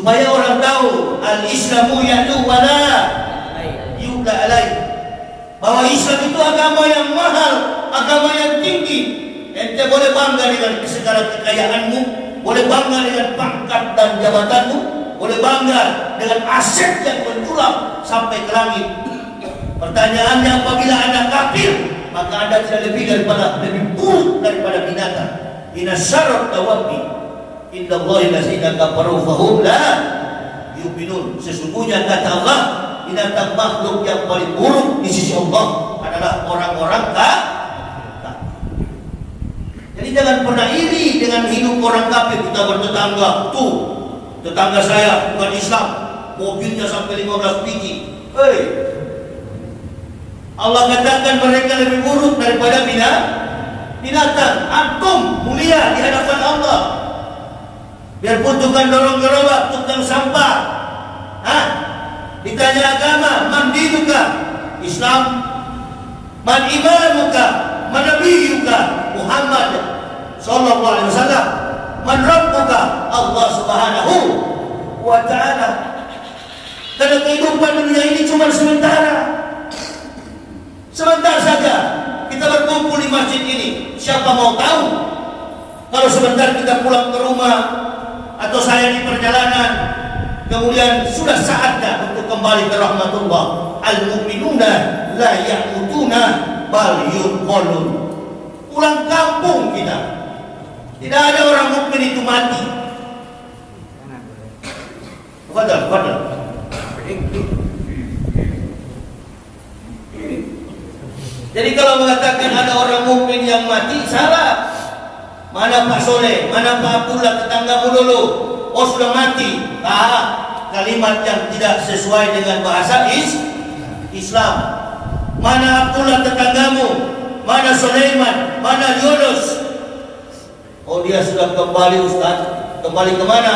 supaya orang tahu al-Islamu ya'lu wa la yu'la alaih, bahwa Islam itu agama yang mahal, agama yang tinggi. Ente boleh bangga dengan segala kekayaanmu, boleh bangga dengan pangkat dan jabatanmu, boleh bangga dengan aset yang menculang sampai ke langit. Pertanyaannya, apabila Anda kafir, maka Anda tidak lebih buruk daripada binatang. Inna syarrat dawabi indallahi allazina kafaru fahum la yu'minun. Sesungguhnya kata Allah, binatang makhluk yang paling buruk di sisi Allah adalah orang-orang kafir. Jadi jangan pernah iri dengan hidup orang kafir. Kita bertetangga, tuh tetangga saya bukan Islam, mobilnya sampai 15 biji. Hei, Allah katakan mereka lebih buruk daripada binatang. Antum mulia di hadapan Allah. Biarpun tukang dorong gerobak, tukang sampah, ditanya agama, man dinuka, Islam, man imanuka, man nabiyuka, Muhammad sallallahu alaihi wasallam, man rabbuka, Allah subhanahu wa ta'ala. Karena kehidupan dunia ini cuma sementara saja kita berkumpul di masjid ini. Siapa mau tahu kalau sebentar kita pulang ke rumah atau saya di perjalanan, kemudian sudah saatnya untuk kembali ke rahmatullah. Al-mu'minuna la ya'mutuna bal yunqalun. Pulang kampung kita. Tidak ada orang mukmin itu mati. Fadal. Jadi kalau mengatakan ada orang mukmin yang mati, salah. Mana Pak Soleh, mana Pak Abdullah tetanggamu dulu? Oh sudah mati. Kalimat yang tidak sesuai dengan bahasa Islam. Mana Abdullah tetanggamu? Mana Sulaiman? Mana Yunus? Oh dia sudah kembali Ustaz. Kembali ke mana?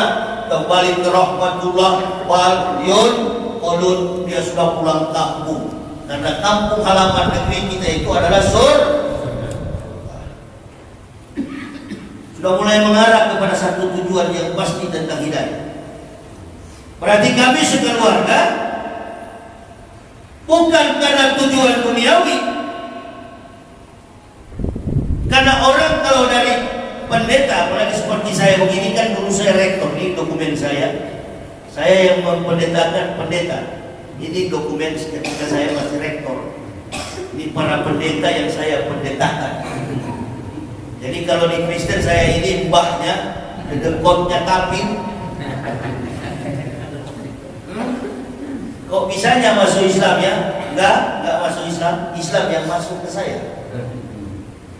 Kembali ke rahmatullah wal yunqalun. Dia sudah pulang kampung. Karena kampung halaman negeri kita itu adalah sudah mulai mengarah kepada satu tujuan yang pasti tentang hidayah. Berarti kami sekeluarga bukan karena tujuan duniawi. Karena orang kalau dari pendeta, apalagi seperti saya begini, kan dulu saya rektor, ini dokumen saya yang mempendetakan pendeta. Ini dokumen ketika saya masih rektor. Ini para pendeta yang saya pendetakan. Jadi kalau di Kristen saya ini mbahnya, dedekotnya kapin. Kok bisanya masuk Islam ya? Enggak masuk Islam. Islam yang masuk ke saya.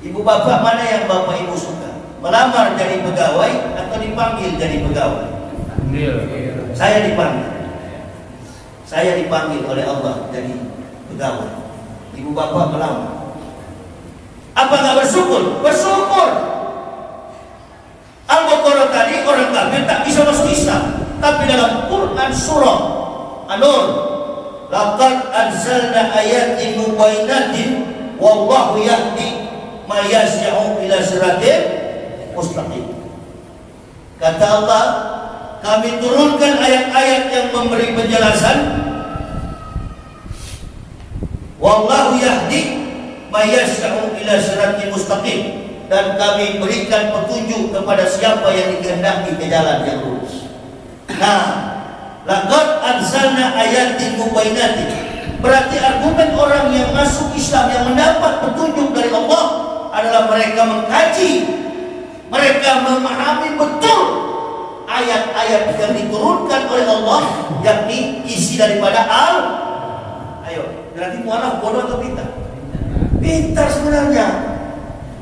Ibu bapak mana yang bapak ibu suka? Melamar jadi pegawai atau dipanggil jadi pegawai? Saya dipanggil. Saya dipanggil oleh Allah jadi pegawai. Ibu bapak melamar. Apa nggak bersyukur? Bersyukur. Al-Baqarah tadi orang kafir tak bisa masuk Islam, tapi dalam Quran surah An-Nur, laqad anzalna ayatin mubayyinatin wallahu yahdi may yasha'u ila siratin mustaqim. Kata Allah, kami turunkan ayat-ayat yang memberi penjelasan. Wallahu yahdi may yasha'u ila siratin mustaqim, dan kami berikan petunjuk kepada siapa yang dikehendaki ke jalan yang lurus. Nah, laqad anzalna ayatin mubayyinatin, berarti argumen orang yang masuk Islam yang mendapat petunjuk dari Allah adalah mereka mengkaji, mereka memahami betul ayat-ayat yang diturunkan oleh Allah, yakni isi daripada Ayo, berarti mualaf bodoh atau pintar? Pintar sebenarnya.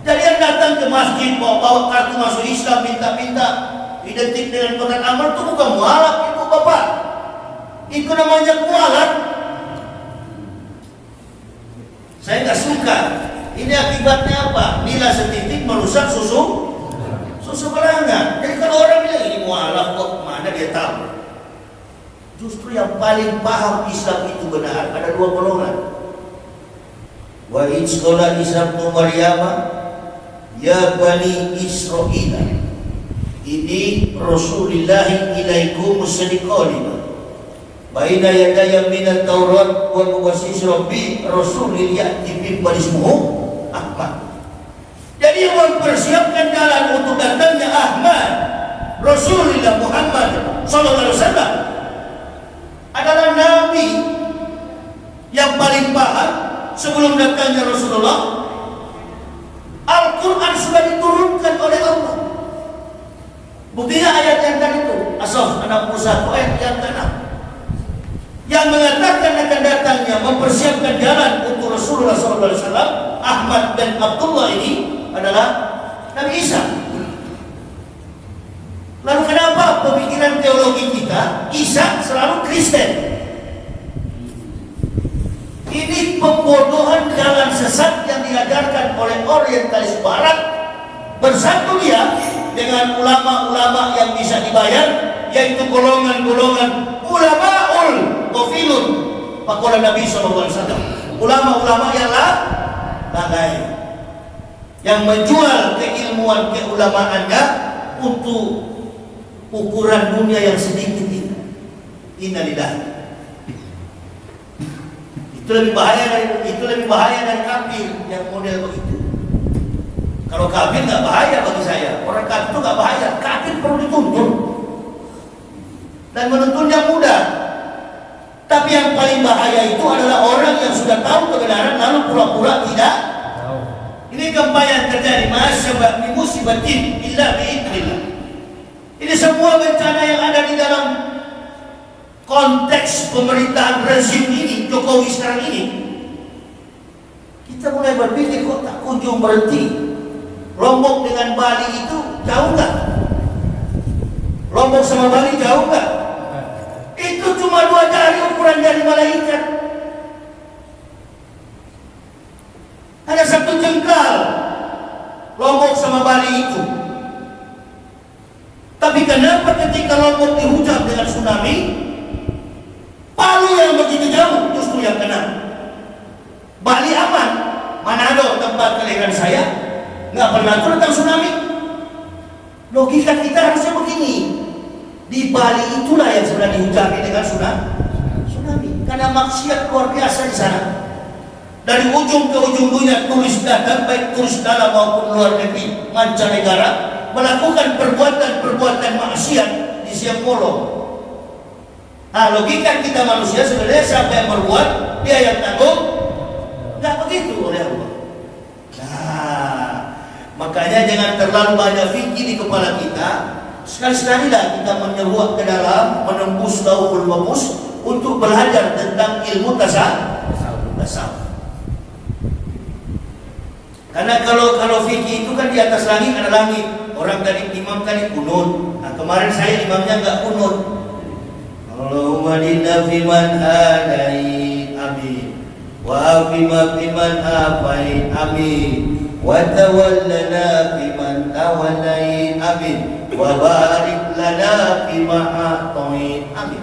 Jadi yang datang ke masjid bawa kartu masuk Islam, minta-minta identik dengan kotak amal, itu bukan mualaf, ibu bapak. Itu namanya mualaf. Saya nggak suka. Ini akibatnya apa? Nila setitik merusak susu berangan. Jadi kalau orang bilang ini mualaf kok, mana dia tahu? Justru yang paling paham Islam itu benar ada dua golongan. Wa ijqala Isa ibn Maryam ya bani Israil ini Rasulullah ilaikum musaddiqan baina yadaya minat Taurat wa muwassis Rabbi Rasulil ya'ti bi ismuhu Ahmad. Jadi yang mempersiapkan jalan untuk datangnya Ahmad Rasulullah Muhammad sallallahu alaihi wasallam adalah nabi yang paling paham sebelum datangnya Rasulullah. Al-Quran sudah diturunkan oleh Allah. Buktinya ayat yang tadi itu As-Saff 61 ayat yang ke-6 yang mengatakan akan datangnya mempersiapkan jalan untuk Rasulullah SAW. Ahmad dan Abdullah ini adalah Nabi Isa. Lalu kenapa pemikiran teologi kita Isa selalu Kristen? Ini pembodohan jalan sesat yang diajarkan oleh orientalis barat bersatu dia dengan ulama-ulama yang bisa dibayar, yaitu golongan-golongan ulamaul qafilun faqala Nabi SAW, ulama-ulama yang lalai yang menjual keilmuan keulamaannya untuk ukuran dunia yang sedikit ini. Innalillahi. Itu lebih bahaya dari kafir yang model begitu. Kalau kafir nggak bahaya bagi saya, orang kafir itu nggak bahaya. Kafir perlu dituntun dan menuntunnya mudah. Tapi yang paling bahaya itu adalah orang yang sudah tahu kebenaran lalu pura-pura tidak. Ini gempa yang terjadi, masyabah musibatin illa bi'idznillah. Ini semua bencana yang ada di dalam konteks pemerintahan rezim ini, Jokowi sekarang ini, kita mulai berpikir kok tak kunjung berhenti. Lombok dengan Bali itu jauh nggak? Lombok sama Bali jauh nggak? Itu cuma 2 jari ukuran jari malaikat. Hanya 1 jengkal Lombok sama Bali itu. Tapi kenapa ketika Lombok dihujam dengan tsunami, Palu yang begitu jauh justru yang kena? Bali aman. Manado tempat kelahiran saya nggak pernah tentang tsunami. Logika kita harusnya begini. Di Bali itulah yang sudah dihujami dengan tsunami. Karena maksiat luar biasa di sana. Dari ujung ke ujung dunia turis datang, baik turis dalam maupun luar negeri, mancanegara, melakukan perbuatan-perbuatan maksiat di siang bolong. Nah, logika kita manusia sebenarnya siapa yang berbuat, dia yang tanggung. Nggak begitu oleh Allah. Nah, makanya jangan terlalu banyak fikir di kepala kita. Sekali-sekalilah kita menyeruak ke dalam, menembus lauhul mahfuz untuk belajar tentang ilmu tasawuf. Karena kalau fikih itu kan di atas langit ada langit. Orang tadi imam tadi kunut. Nah, kemarin saya imamnya nggak kunut. Allahumma dinna fiman hadai, amin. Wa afima fiman afai, amin. Wa tawallana fiman tawallai, amin. Wa barik lana fima a'tain, amin.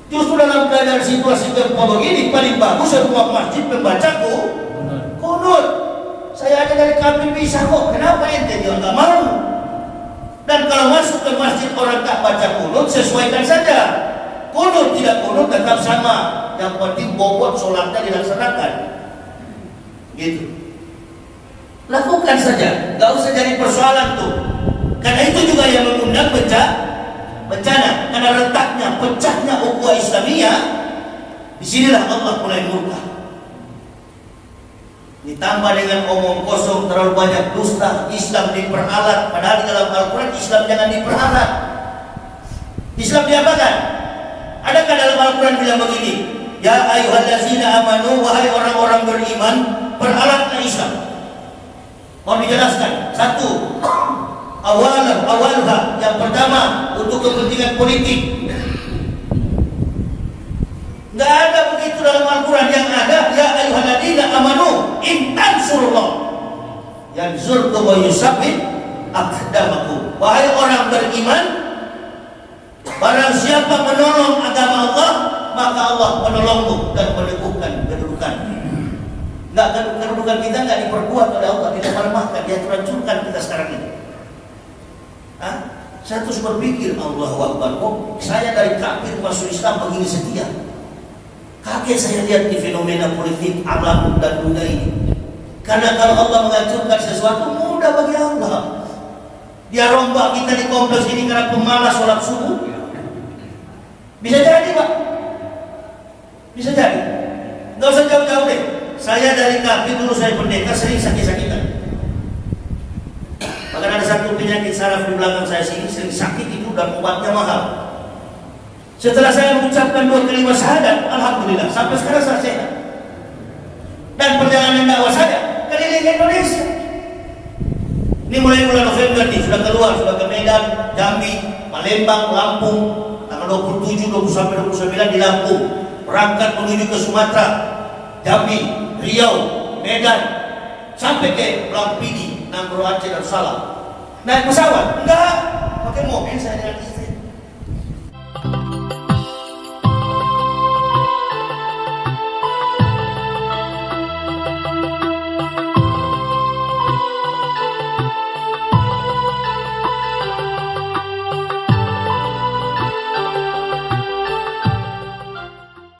Justru dalam keadaan situasi gempa begini paling bagus semua masjid membacaku kunut. Saya ada dari kami bisa kok. Kenapa ente dia nggak mau? Dan kalau masuk ke masjid orang tak baca kunut, sesuaikan saja. Kunut tidak kunut tetap sama. Yang penting bobot sholatnya dilaksanakan. Gitu. Lakukan saja, nggak usah jadi persoalan tuh. Karena itu juga yang mengundang bencana. Karena letaknya pecahnya ukhuwah Islamiyah, disinilah Allah mulai murka. Ditambah dengan omong kosong, terlalu banyak dusta, Islam diperalat. Padahal di dalam Al-Quran Islam jangan diperalat. Islam diapakan? Adakah dalam Al-Quran bilang begini, ya ayyuhallazina amanu, wahai orang-orang beriman, peralatlah Islam. Mau dijelaskan? 1. Awalha, yang pertama untuk kepentingan politik. Nggak ada begitu dalam Al-Quran. Yang ada, ya ayyuhalladzina amanu in tansurullah yansurkum wa yusabbit aqdamakum. Wahai orang beriman, barang siapa menolong agama Allah, maka Allah menolongmu dan meneguhkan kedudukan. Kedudukan kita nggak diperkuat oleh Allah, tidak melemahkan, dia terancurkan kita sekarang ini. Saya terus berpikir, Allahu Akbar, kok saya dari kafir masuk Islam begini setia. Kaget saya lihat di fenomena politik alam dan dunia ini. Karena kalau Allah menghancurkan sesuatu, mudah bagi Allah. Dia rombak kita di kompleks ini karena pemalas sholat subuh. Bisa jadi, Pak. Bisa jadi. Nggak usah jauh-jauh deh. Saya dari kafir dulu saya pendekar sering sakit-sakitan. Bahkan ada satu penyakit saraf di belakang saya sini sering sakit itu dan obatnya mahal. Setelah saya mengucapkan 2 kalimat syahadat, alhamdulillah sampai sekarang saya sehat. Dan perjalanan dakwah saya keliling Indonesia. Ini mulai bulan November nih sudah keluar, sudah ke Medan, Jambi, Palembang, Lampung, tanggal 27, 20 sampai 29 di Lampung. Berangkat menuju ke Sumatera, Jambi, Riau, Medan, sampai ke Pulau Pidi, Nangro, Aceh dan Salah. Naik pesawat? Enggak, pakai mobil saya dengan istri.